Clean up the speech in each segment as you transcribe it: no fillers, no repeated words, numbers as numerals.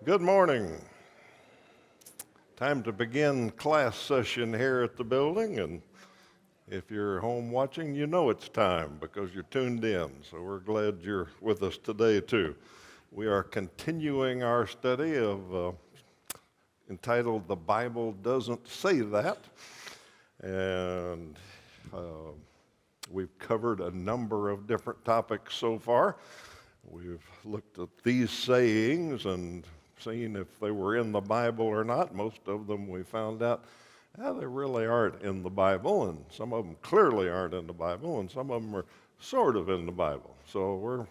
Good morning. Time to begin class session here at the building, and if you're home watching, you know it's time because you're tuned in, so we're glad you're with us today too. We are continuing our study of entitled "The Bible Doesn't Say That," and we've covered a number of different topics so far. We've looked at these sayings and seen if they were in the Bible or not. Most of them we found out they really aren't in the Bible, and some of them clearly aren't in the Bible, and some of them are sort of in the Bible. So we're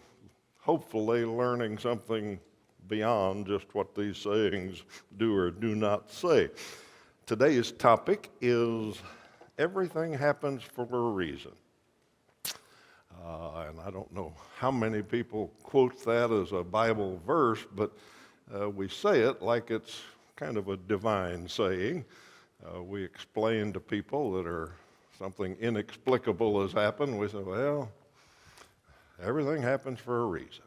hopefully learning something beyond just what these sayings do or do not say. Today's topic is everything happens for a reason. And I don't know how many people quote that as a Bible verse, but we say it like it's kind of a divine saying. We explain to people that something inexplicable has happened. We say, well, everything happens for a reason.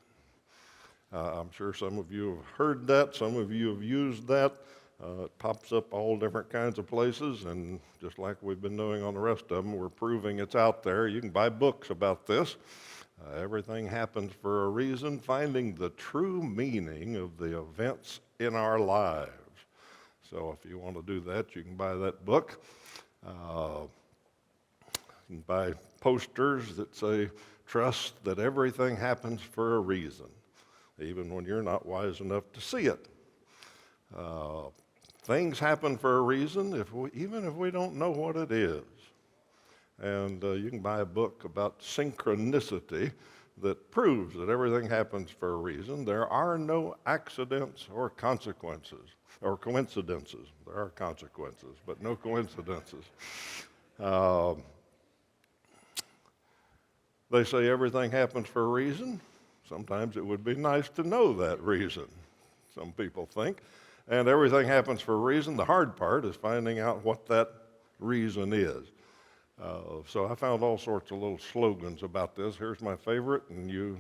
I'm sure some of you have heard that. Some of you have used that. It pops up all different kinds of places, and just like we've been doing on the rest of them, we're proving it's out there. You can buy books about this. Everything happens for a reason, finding the true meaning of the events in our lives. So if you want to do that, you can buy that book. You can buy posters that say, "Trust that everything happens for a reason," even when you're not wise enough to see it. Things happen for a reason, even if we don't know what it is. And you can buy a book about synchronicity that proves that everything happens for a reason. There are no accidents or consequences, or coincidences. There are consequences, but no coincidences. They say everything happens for a reason. Sometimes it would be nice to know that reason, some people think. And everything happens for a reason. The hard part is finding out what that reason is. So I found all sorts of little slogans about this. Here's my favorite, and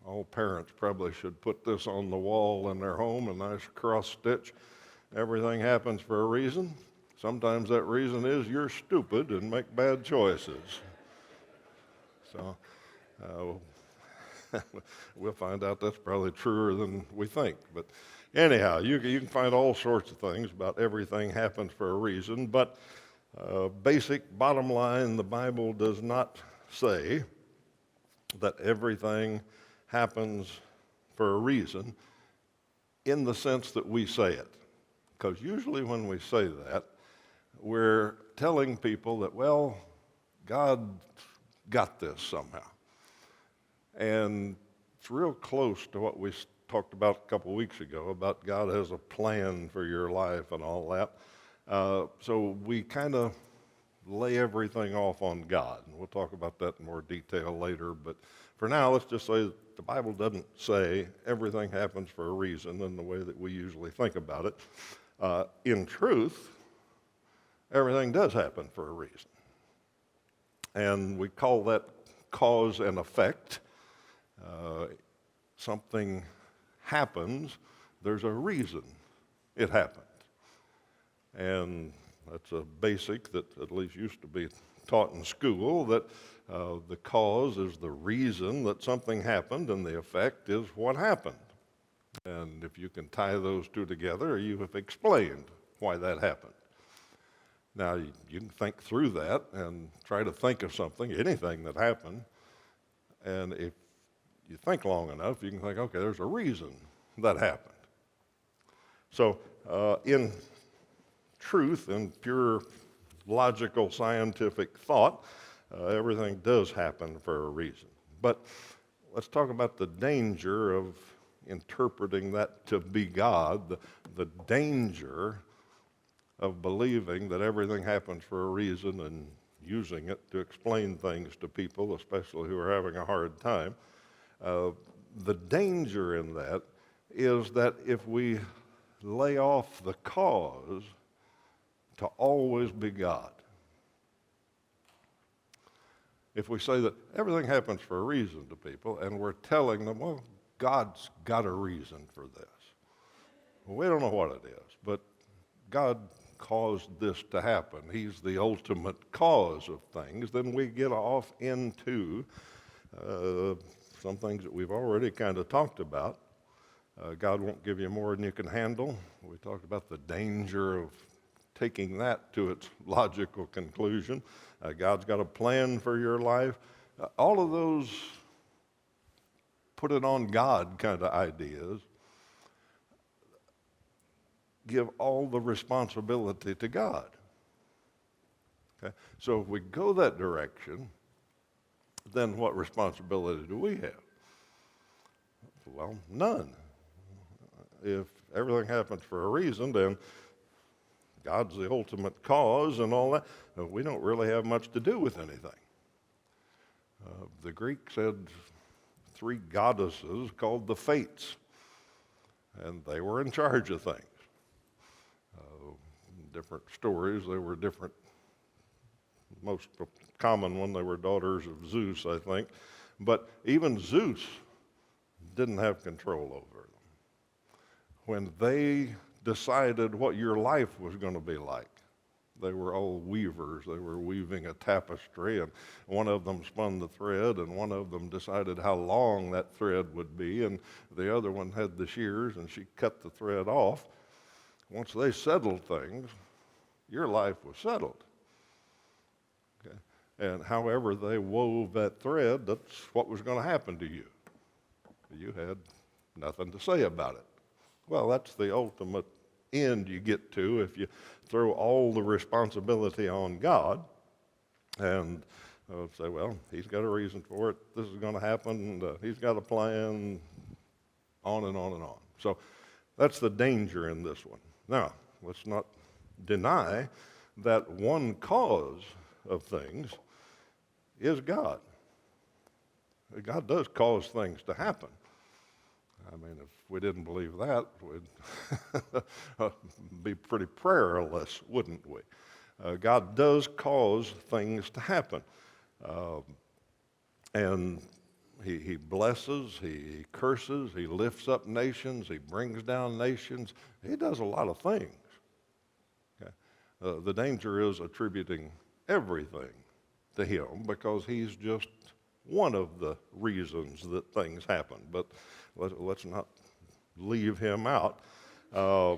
all parents probably should put this on the wall in their home, a nice cross stitch. Everything happens for a reason. Sometimes that reason is you're stupid and make bad choices. So we'll find out that's probably truer than we think. But anyhow, you can find all sorts of things about everything happens for a reason, but basic bottom line, the Bible does not say that everything happens for a reason in the sense that we say it. Because usually when we say that, we're telling people that, well, God got this somehow. And it's real close to what we talked about a couple weeks ago about God has a plan for your life and all that. So we kind of lay everything off on God. And we'll talk about that in more detail later. But for now, let's just say that the Bible doesn't say everything happens for a reason in the way that we usually think about it. In truth, everything does happen for a reason. And we call that cause and effect. Something happens, there's a reason it happened. And that's a basic that at least used to be taught in school, that the cause is the reason that something happened and the effect is what happened. And if you can tie those two together, you have explained why that happened. Now, you can think through that and try to think of something, anything that happened, and if you think long enough, you can think, okay, there's a reason that happened. So in truth, in pure logical scientific thought, everything does happen for a reason. But let's talk about the danger of interpreting that to be God, the danger of believing that everything happens for a reason and using it to explain things to people, especially who are having a hard time. The danger in that is that if we lay off the cause to always be God, if we say that everything happens for a reason to people and we're telling them, well, God's got a reason for this. We don't know what it is, but God caused this to happen. He's the ultimate cause of things. Then we get off into some things that we've already kind of talked about. God won't give you more than you can handle. We talked about the danger of taking that to its logical conclusion. God's got a plan for your life. All of those put it on God kind of ideas give all the responsibility to God. Okay? So if we go that direction, then what responsibility do we have? Well, none. If everything happens for a reason, then God's the ultimate cause and all that. We don't really have much to do with anything. The Greeks had 3 goddesses called the Fates, and they were in charge of things. Different stories, they were different. Most common one, they were daughters of Zeus, I think. But even Zeus didn't have control over them. When they decided what your life was going to be like, they were all weavers. They were weaving a tapestry, and one of them spun the thread, and one of them decided how long that thread would be, and the other one had the shears, and she cut the thread off. Once they settled things, your life was settled. Okay? And however they wove that thread, that's what was going to happen to you. You had nothing to say about it. Well, that's the ultimate end you get to if you throw all the responsibility on God and say, well, he's got a reason for it. This is going to happen. He's got a plan, on and on and on. So that's the danger in this one. Now, let's not deny that one cause of things is God. God does cause things to happen. I mean, if we didn't believe that, we'd be pretty prayerless, wouldn't we? God does cause things to happen. And he blesses, he curses, he lifts up nations, he brings down nations. He does a lot of things. Okay? The danger is attributing everything to him because he's just one of the reasons that things happen. But let's not leave him out. Now,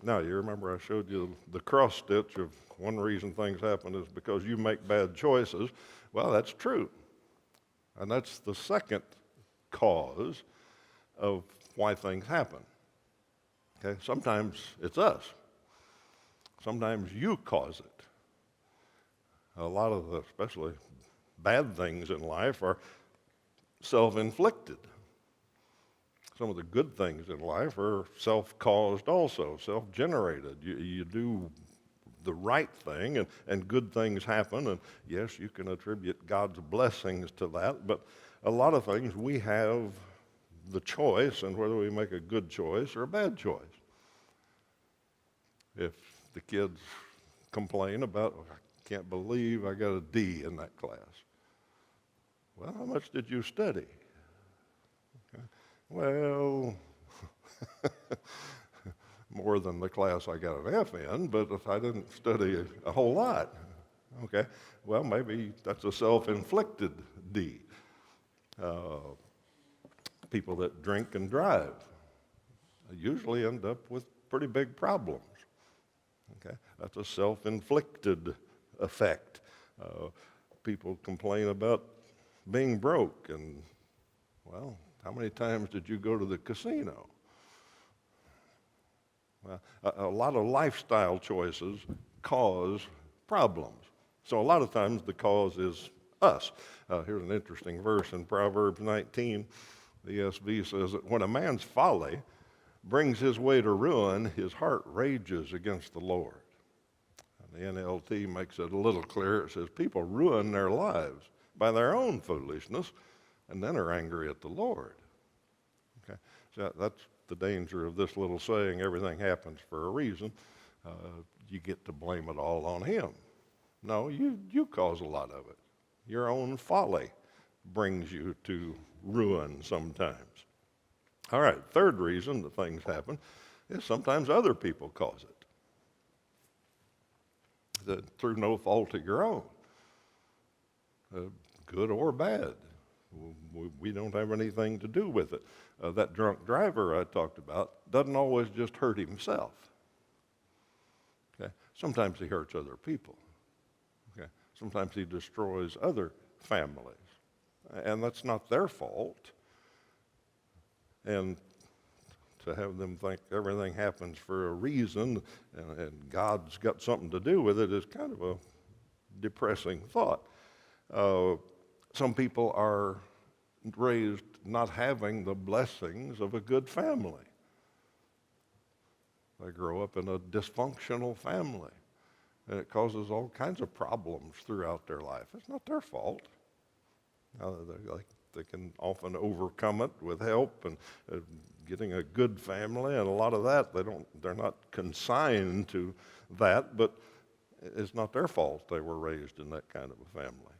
you remember I showed you the cross stitch of one reason things happen is because you make bad choices. Well, that's true. And that's the second cause of why things happen. Okay? Sometimes it's us. Sometimes you cause it. A lot of the, especially bad things in life, are self-inflicted. Some of the good things in life are self-caused also, self-generated. You do the right thing and good things happen, and yes, you can attribute God's blessings to that, but a lot of things we have the choice and whether we make a good choice or a bad choice. If the kids complain about, I can't believe I got a D in that class. Well, how much did you study? Okay. Well, more than the class I got an F in, but if I didn't study a whole lot, okay, well, maybe that's a self-inflicted D. People that drink and drive usually end up with pretty big problems. Okay, that's a self-inflicted effect. People complain about being broke, and well, how many times did you go to the casino? Well, a lot of lifestyle choices cause problems. So a lot of times the cause is us. Here's an interesting verse in Proverbs 19. The ESV says that when a man's folly brings his way to ruin, his heart rages against the Lord. And the NLT makes it a little clearer. It says people ruin their lives by their own foolishness and then are angry at the Lord. Okay, so that's the danger of this little saying, everything happens for a reason. You get to blame it all on him. No, you cause a lot of it. Your own folly brings you to ruin sometimes. All right, third reason that things happen. is sometimes other people cause it, through no fault of your own, good or bad. We don't have anything to do with it. That drunk driver I talked about doesn't always just hurt himself. Okay? Sometimes he hurts other people. Okay? Sometimes he destroys other families. And that's not their fault. And to have them think everything happens for a reason and God's got something to do with it is kind of a depressing thought. Some people are raised not having the blessings of a good family. They grow up in a dysfunctional family, and it causes all kinds of problems throughout their life. It's not their fault. They can often overcome it with help and getting a good family, and a lot of that they're not consigned to that, but it's not their fault they were raised in that kind of a family.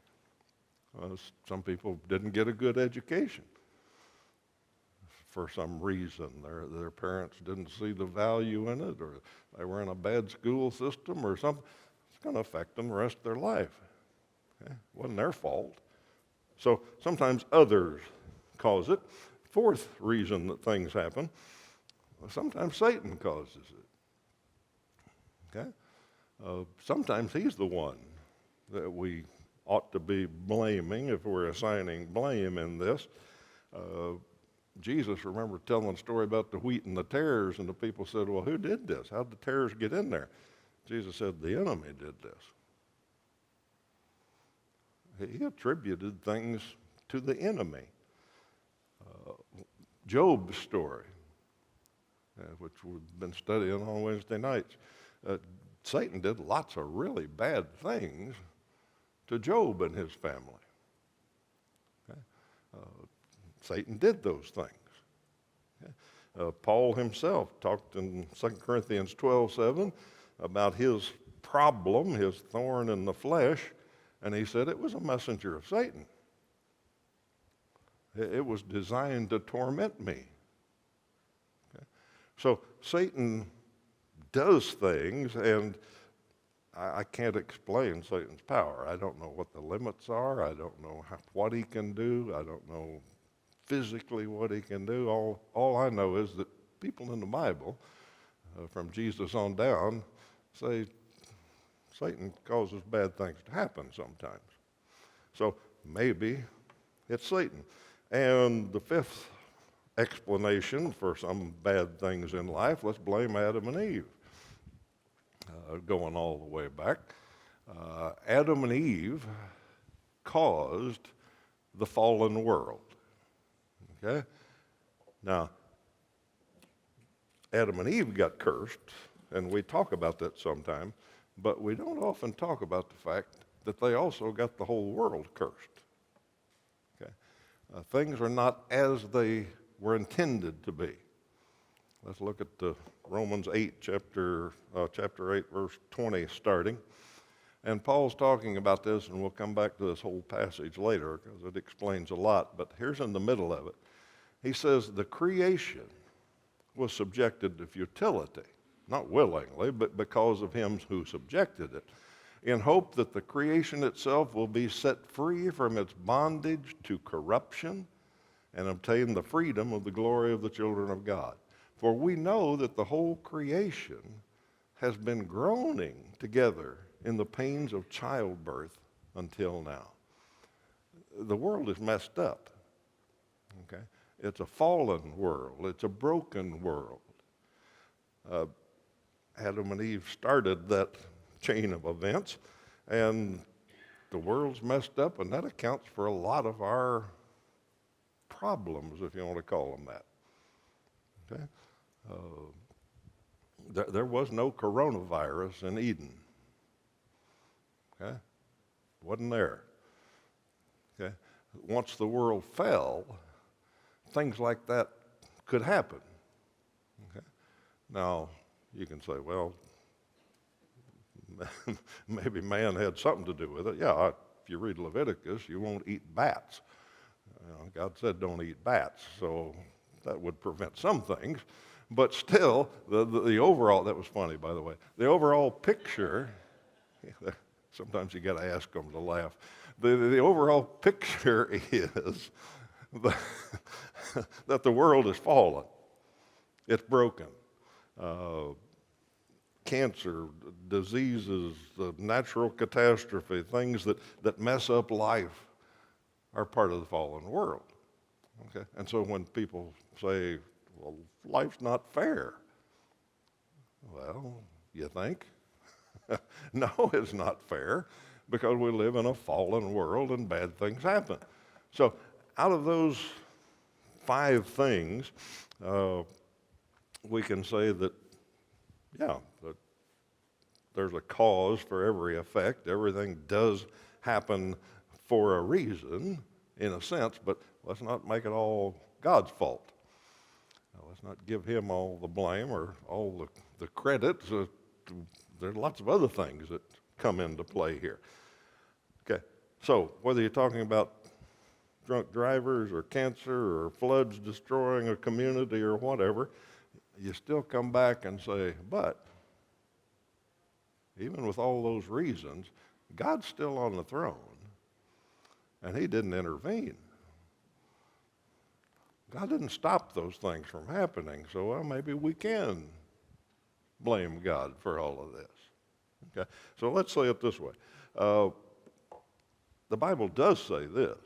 Some people didn't get a good education for some reason. Their parents didn't see the value in it, or they were in a bad school system or something. It's going to affect them the rest of their life. Okay? It wasn't their fault. So sometimes others cause it. Fourth reason that things happen, sometimes Satan causes it. Okay? Sometimes he's the one that we ought to be blaming if we're assigning blame in this. Jesus, remember telling the story about the wheat and the tares, and the people said, well, who did this? How did the tares get in there? Jesus said, the enemy did this. He attributed things to the enemy. Job's story, which we've been studying on Wednesday nights, Satan did lots of really bad things to Job and his family. Okay? Satan did those things. Okay? Paul himself talked in 2 Corinthians 12:7 about his problem, his thorn in the flesh, and he said it was a messenger of Satan. It was designed to torment me. Okay? So Satan does things, and I can't explain Satan's power. I don't know what the limits are. I don't know what he can do. I don't know physically what he can do. All I know is that people in the Bible, from Jesus on down, say Satan causes bad things to happen sometimes. So maybe it's Satan. And the fifth explanation for some bad things in life, let's blame Adam and Eve. Going all the way back, Adam and Eve caused the fallen world. Okay? Now, Adam and Eve got cursed, and we talk about that sometime, but we don't often talk about the fact that they also got the whole world cursed. Okay? Things are not as they were intended to be. Let's look at the Romans 8, chapter 8, verse 20 starting. And Paul's talking about this, and we'll come back to this whole passage later because it explains a lot, but here's in the middle of it. He says, the creation was subjected to futility, not willingly, but because of him who subjected it, in hope that the creation itself will be set free from its bondage to corruption and obtain the freedom of the glory of the children of God. For we know that the whole creation has been groaning together in the pains of childbirth until now. The world is messed up. Okay? It's a fallen world. It's a broken world. Adam and Eve started that chain of events, and the world's messed up, and that accounts for a lot of our problems, if you want to call them that. Okay? There was no coronavirus in Eden. Okay? Wasn't there. Okay? Once the world fell, things like that could happen. Okay? Now, you can say, well, maybe man had something to do with it. Yeah, if you read Leviticus, you won't eat bats. God said don't eat bats, so that would prevent some things. But still, the overall, that was funny, by the way, the overall picture, sometimes you got to ask them to laugh. The overall picture is that the world is fallen. It's broken. Cancer, diseases, natural catastrophe, things that mess up life are part of the fallen world. Okay? And so when people say, well, life's not fair, well, you think? No, it's not fair because we live in a fallen world and bad things happen. So out of those 5 things, we can say that, yeah, that there's a cause for every effect. Everything does happen for a reason, in a sense, but let's not make it all God's fault. Let's not give him all the blame or all the credit. There's lots of other things that come into play here. Okay, so whether you're talking about drunk drivers or cancer or floods destroying a community or whatever, you still come back and say, but even with all those reasons, God's still on the throne, and he didn't intervene. God didn't stop those things from happening, so well, maybe we can blame God for all of this. Okay, so let's say it this way. The Bible does say this,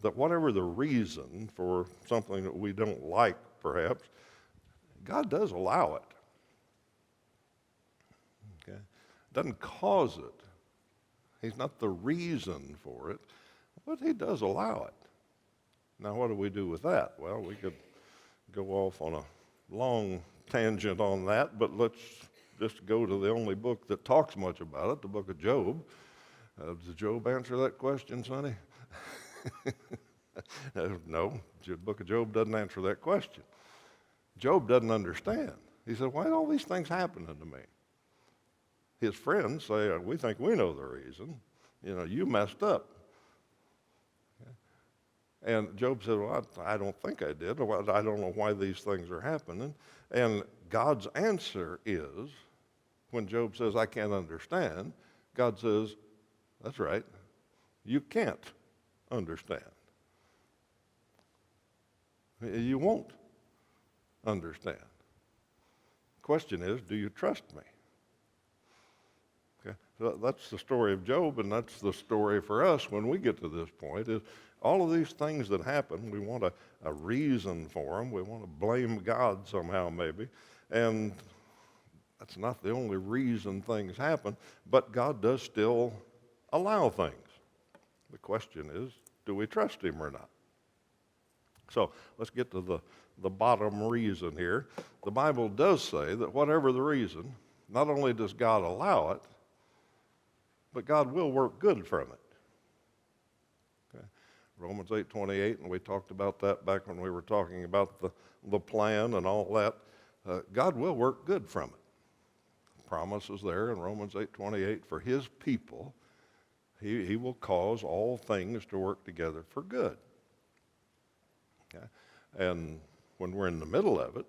that whatever the reason for something that we don't like, perhaps, God does allow it. Okay? Doesn't cause it. He's not the reason for it, but he does allow it. Now, what do we do with that? Well, we could go off on a long tangent on that, but let's just go to the only book that talks much about it, the book of Job. Does Job answer that question, Sonny? No, the book of Job doesn't answer that question. Job doesn't understand. He said, why are all these things happening to me? His friends say, we think we know the reason. You messed up. And Job said, well, I don't think I did. I don't know why these things are happening. And God's answer is, when Job says, I can't understand, God says, that's right, you can't understand. You won't understand. The question is, do you trust me? Okay, so that's the story of Job, and that's the story for us when we get to this point, is all of these things that happen, we want a reason for them. We want to blame God somehow maybe, and that's not the only reason things happen, but God does still allow things. The question is, do we trust him or not? So let's get to the bottom reason here. The Bible does say that whatever the reason, not only does God allow it, but God will work good from it. Okay. Romans 8:28, and we talked about that back when we were talking about the plan and all that. God will work good from it. Promise is there in Romans 8:28 for his people. He will cause all things to work together for good. Okay? And when we're in the middle of it,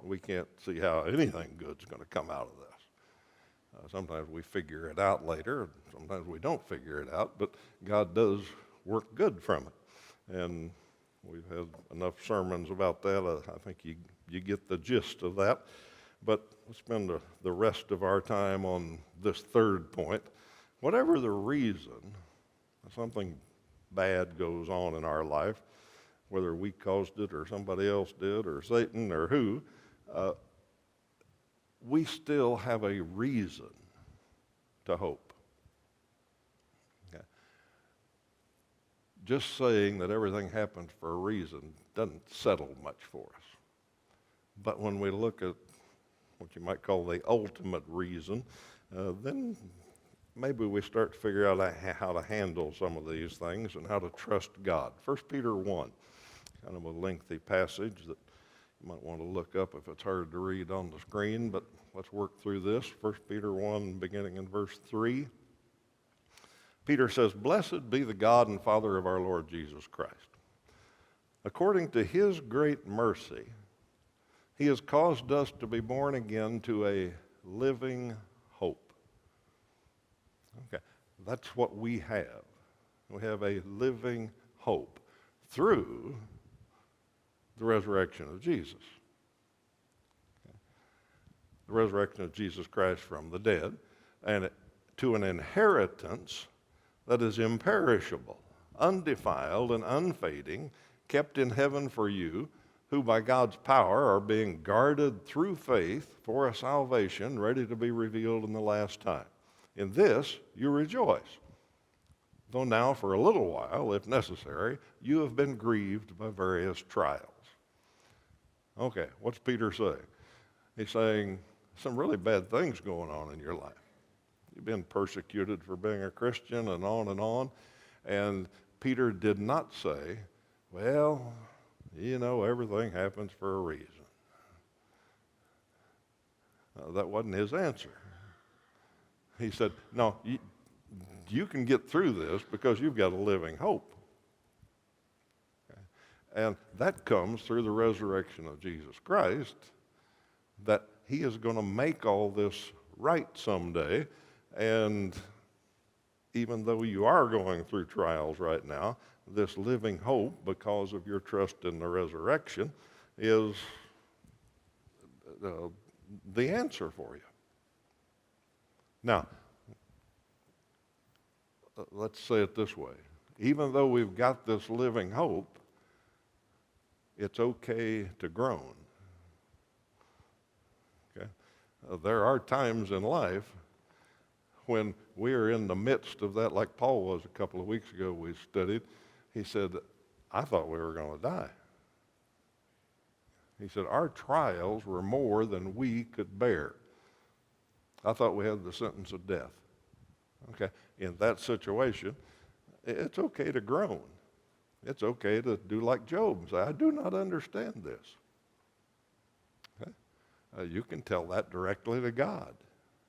we can't see how anything good's going to come out of this. Sometimes we figure it out later, sometimes we don't figure it out, but God does work good from it. And we've had enough sermons about that. I think you get the gist of that. But let's spend the rest of our time on this third point. Whatever the reason something bad goes on in our life, whether we caused it or somebody else did or Satan or who, we still have a reason to hope. Okay. Just saying that everything happens for a reason doesn't settle much for us. But when we look at what you might call the ultimate reason, then maybe we start to figure out how to handle some of these things and how to trust God. 1 Peter 1, kind of a lengthy passage that you might want to look up if it's hard to read on the screen, but let's work through this. 1 Peter 1, beginning in verse 3. Peter says, "Blessed be the God and Father of our Lord Jesus Christ. According to his great mercy, He has caused us to be born again to a living hope. Okay, that's what we have. We have a living hope through the resurrection of Jesus. Okay. The resurrection of Jesus Christ from the dead, and to an inheritance that is imperishable, undefiled, and unfading, kept in heaven for you, who by God's power are being guarded through faith for a salvation ready to be revealed in the last time. In this you rejoice, though now for a little while, if necessary, you have been grieved by various trials. Okay, what's Peter saying? He's saying some really bad things going on in your life. You've been persecuted for being a Christian and on and on. And Peter did not say, well, you know, everything happens for a reason. That wasn't his answer. He said, no, you can get through this because you've got a living hope. Okay? And that comes through the resurrection of Jesus Christ, that he is going to make all this right someday. And even though you are going through trials right now, this living hope, because of your trust in the resurrection, is the answer for you. Now, let's say it this way. Even though we've got this living hope, it's okay to groan. Okay? There are times in life when we are in the midst of that, like Paul was a couple of weeks ago we studied. He said, I thought we were going to die. He said, our trials were more than we could bear. I thought we had the sentence of death. Okay, in that situation, it's okay to groan. It's okay to do like Job and say, I do not understand this. Okay? You can tell that directly to God.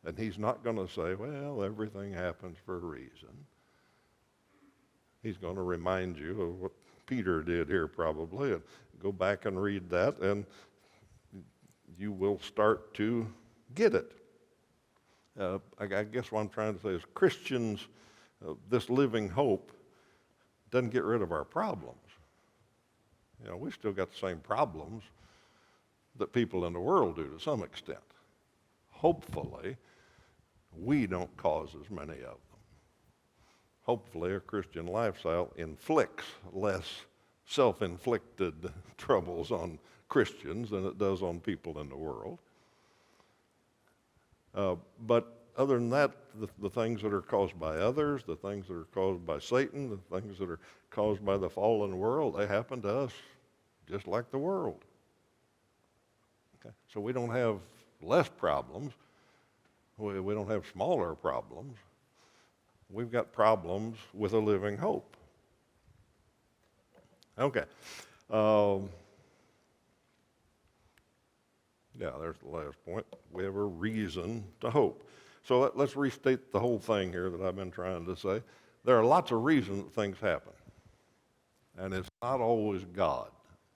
And he's not going to say, well, everything happens for a reason. He's going to remind you of what Peter did here probably, and go back and read that, and you will start to get it. I guess what I'm trying to say is Christians, this living hope doesn't get rid of our problems. You know, we still got the same problems that people in the world do to some extent. Hopefully, we don't cause as many of them. Hopefully, a Christian lifestyle inflicts less self-inflicted troubles on Christians than it does on people in the world. But other than that, the things that are caused by others, the things that are caused by Satan, the things that are caused by the fallen world, they happen to us just like the world. Okay? So we don't have less problems. We don't have smaller problems. We've got problems with a living hope. Okay. Yeah, there's the last point. We have a reason to hope. So let's restate the whole thing here that I've been trying to say. There are lots of reasons that things happen. And it's not always God.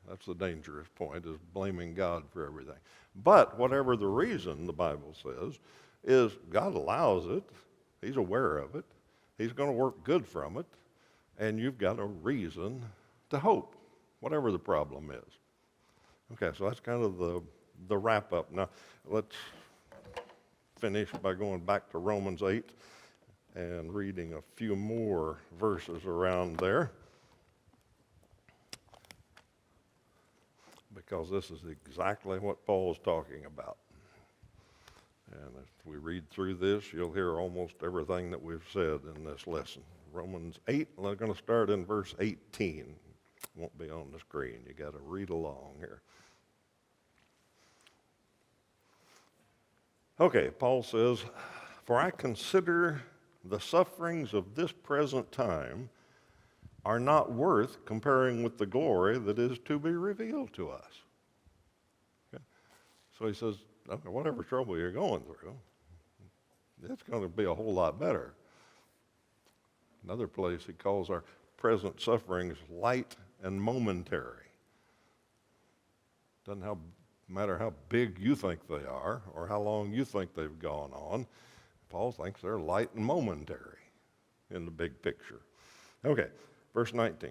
That's the dangerous point, is blaming God for everything. But whatever the reason, the Bible says, is God allows it. He's aware of it. He's going to work good from it. And you've got a reason to hope, whatever the problem is. Okay, so that's kind of the wrap-up. Now, let's finish by going back to Romans 8 and reading a few more verses around there, because this is exactly what Paul's talking about. And if we read through this, you'll hear almost everything that we've said in this lesson. Romans 8, and I'm going to start in verse 18. Won't be on the screen. You got to read along here. Okay, Paul says, "For I consider the sufferings of this present time are not worth comparing with the glory that is to be revealed to us." Okay? So he says, okay, whatever trouble you're going through, it's going to be a whole lot better. Another place he calls our present sufferings light and momentary. Doesn't no matter how big you think they are or how long you think they've gone on. Paul thinks they're light and momentary in the big picture. Okay, verse 19.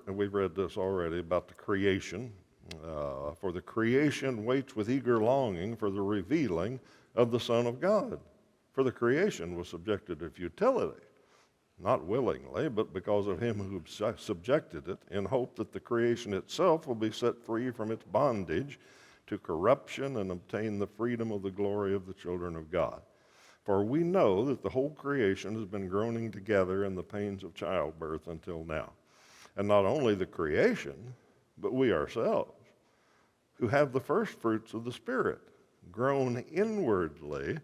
We've read this already about the creation. For the creation waits with eager longing for the revealing of the Son of God. For the creation was subjected to futility, not willingly, but because of him who subjected it, in hope that the creation itself will be set free from its bondage to corruption and obtain the freedom of the glory of the children of God. For we know that the whole creation has been groaning together in the pains of childbirth until now. And not only the creation, but we ourselves, who have the first fruits of the Spirit, groan inwardly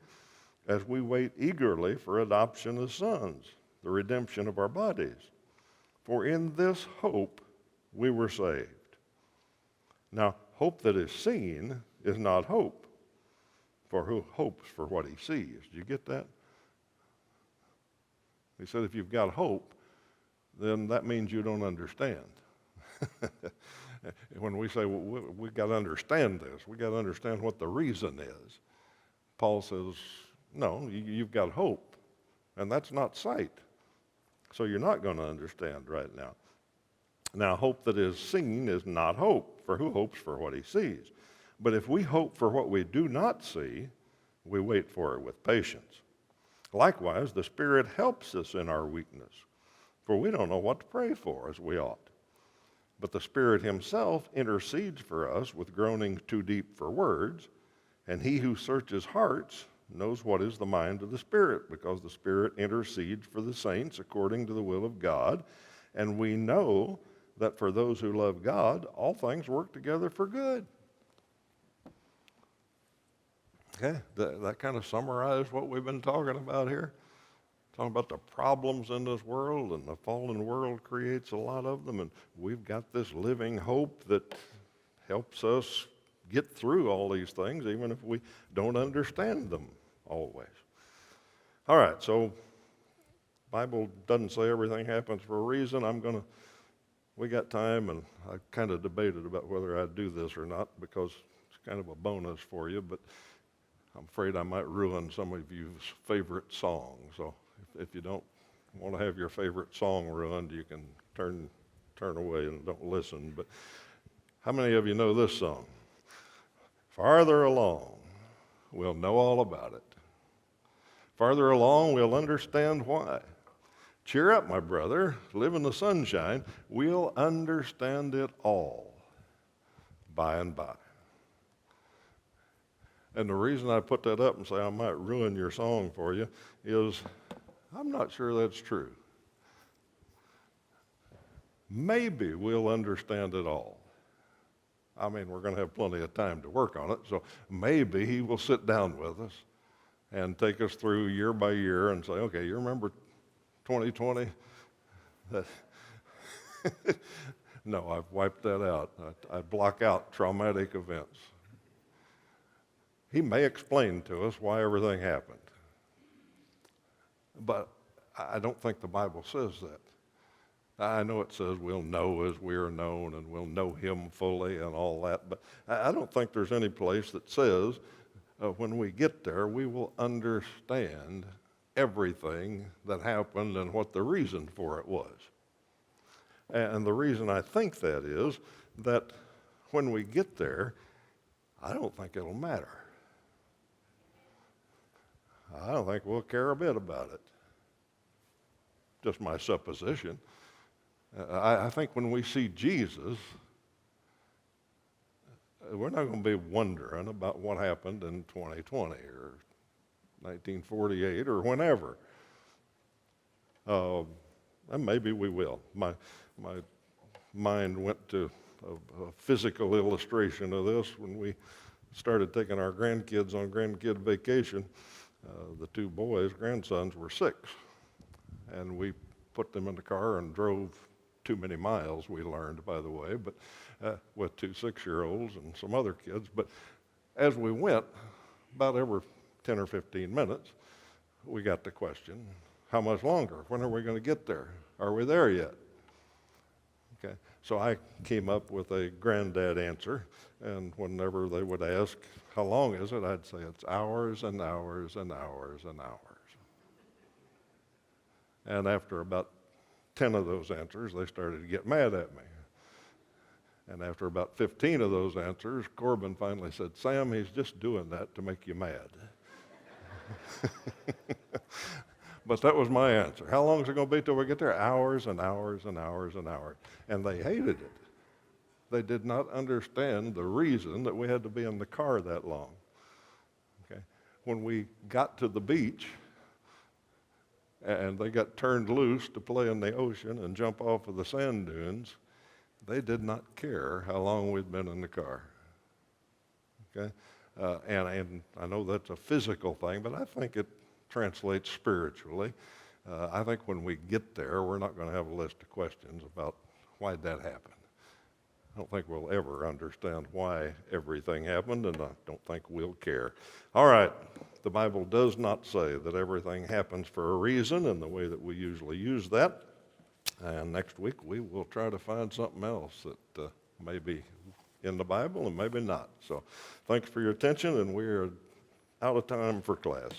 as we wait eagerly for adoption as sons, the redemption of our bodies. For in this hope we were saved. Now, hope that is seen is not hope, for who hopes for what he sees? Do you get that? He said if you've got hope, then that means you don't understand. When we say, well, we've got to understand this, we've got to understand what the reason is. Paul says, no, you've got hope, and that's not sight. So you're not going to understand right now. Now, hope that is seen is not hope, for who hopes for what he sees? But if we hope for what we do not see, we wait for it with patience. Likewise, the Spirit helps us in our weakness, for we don't know what to pray for as we ought. But the Spirit himself intercedes for us with groanings too deep for words, and he who searches hearts knows what is the mind of the Spirit, because the Spirit intercedes for the saints according to the will of God. And we know that for those who love God, all things work together for good. Okay, that kind of summarizes what we've been talking about here. Talking about the problems in this world, and the fallen world creates a lot of them, and we've got this living hope that helps us get through all these things, even if we don't understand them always. All right, so Bible doesn't say everything happens for a reason. We got time, and I kind of debated about whether I'd do this or not, because it's kind of a bonus for you, but I'm afraid I might ruin some of you's favorite songs. So if you don't want to have your favorite song ruined, you can turn away and don't listen. But how many of you know this song? Farther along, we'll know all about it. Farther along, we'll understand why. Cheer up, my brother. Live in the sunshine. We'll understand it all by and by. And the reason I put that up and say I might ruin your song for you is I'm not sure that's true. Maybe we'll understand it all. I mean, we're going to have plenty of time to work on it, so maybe he will sit down with us and take us through year by year and say, okay, you remember 2020? No, I've wiped that out. I block out traumatic events. He may explain to us why everything happened. But I don't think the Bible says that. I know it says we'll know as we are known and we'll know him fully and all that, but I don't think there's any place that says when we get there we will understand everything that happened and what the reason for it was. And the reason I think that is that when we get there, I don't think it'll matter. I don't think we'll care a bit about it. Just my supposition. I think when we see Jesus, we're not going to be wondering about what happened in 2020 or 1948 or whenever. And maybe we will. My mind went to a physical illustration of this when we started taking our grandkids on grandkid vacation. The two boys, grandsons, were 6, and we put them in the car and drove too many miles, we learned, by the way, but with 2 6-year-olds and some other kids. But as we went, about every 10 or 15 minutes, we got the question, how much longer? When are we going to get there? Are we there yet? Okay, so I came up with a granddad answer, and whenever they would ask, how long is it, I'd say it's hours and hours and hours and hours. And after about 10 of those answers, they started to get mad at me. And after about 15 of those answers, Corbin finally said, Sam, he's just doing that to make you mad. But that was my answer. How long is it going to be till we get there? Hours and hours and hours and hours. And they hated it. They did not understand the reason that we had to be in the car that long. Okay? When we got to the beach and they got turned loose to play in the ocean and jump off of the sand dunes, they did not care how long we'd been in the car. Okay? And I know that's a physical thing, but I think it translates spiritually. I think when we get there, we're not going to have a list of questions about why that happened. I don't think we'll ever understand why everything happened, and I don't think we'll care. All right, the Bible does not say that everything happens for a reason in the way that we usually use that. And next week we will try to find something else that may be in the Bible and maybe not. So thanks for your attention, and we are out of time for class.